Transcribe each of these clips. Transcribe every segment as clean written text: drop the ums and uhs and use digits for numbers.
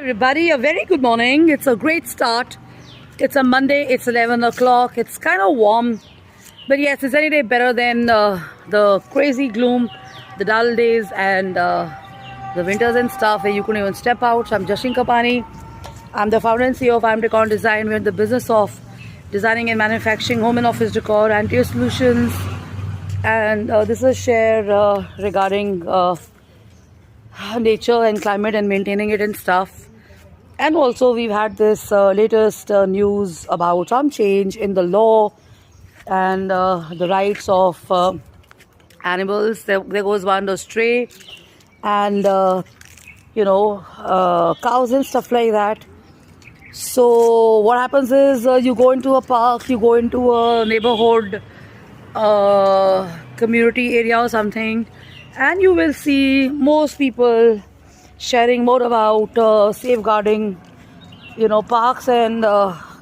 Everybody, a very good morning. It's a great start. It's a Monday, it's 11 o'clock. It's kind of warm, but yes, it's any day better than the crazy gloom, the dull days, and the winters and stuff where you couldn't even step out. So I'm Jashin Kapani. I'm the founder and CEO of I'm Decor Design. We're in the business of designing and manufacturing home and office decor, interior solutions, and this is a share regarding nature and climate and maintaining it and stuff. And also we've had this latest news about some change in the law and the rights of animals. There goes one, the stray, and cows and stuff like that. So what happens is you go into a park, you go into a neighborhood community area or something, and you will see most people sharing more about safeguarding parks and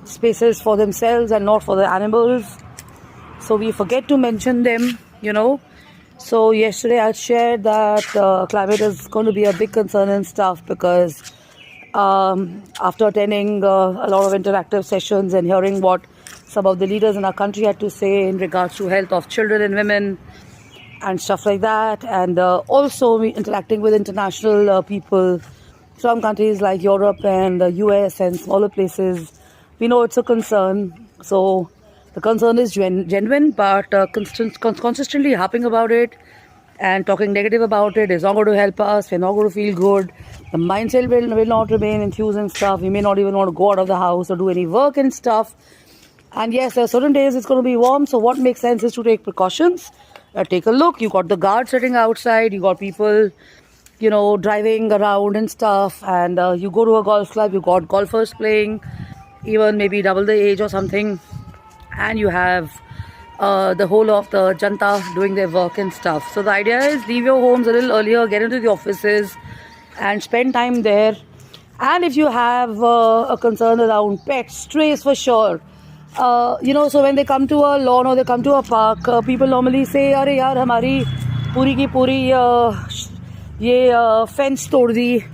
spaces for themselves and not for the animals. So we forget to mention them. So yesterday I shared that climate is going to be a big concern and stuff, because after attending a lot of interactive sessions and hearing what some of the leaders in our country had to say in regards to health of children and women and stuff like that, and also interacting with international people from countries like Europe and the US and smaller places, we know it's a concern. So the concern is genuine, but consistently harping about it and talking negative about it is not going to help us. We're not going to feel good. The mindset will not remain enthused and stuff. We may not even want to go out of the house or do any work and stuff. And yes, there are certain days it's going to be warm, so what makes sense is to take precautions. Take a look. You got the guards sitting outside. You got people, driving around and stuff. And you go to a golf club. You got golfers playing, even maybe double the age or something. And you have the whole of the janta doing their work and stuff. So the idea is leave your homes a little earlier, get into the offices, and spend time there. And if you have a concern around pets, strays for sure. So when they come to a lawn or they come to a park, people normally say, "Arey yaar, hamari puri ki puri ye fence tod di."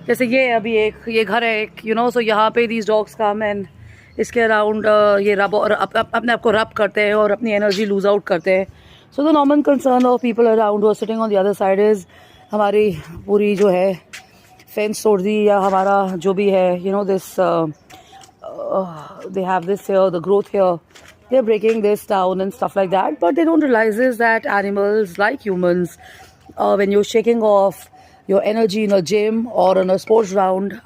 जैसे ये अभी ये घर है एक, so यहाँ पे these dogs come and इसके अराउंड ये रब और अपने आप को रब करते हैं और अपनी एनर्जी लूज आउट करते हैं. So the normal concern of people around who are sitting on the other side is हमारी पूरी जो है फेंस तोड़ दी, या हमारा जो भी है this they have this here, the growth here, they're breaking this down and stuff like that. But they don't realize is that animals, like humans, when you're shaking off your energy in a gym or on a sports ground,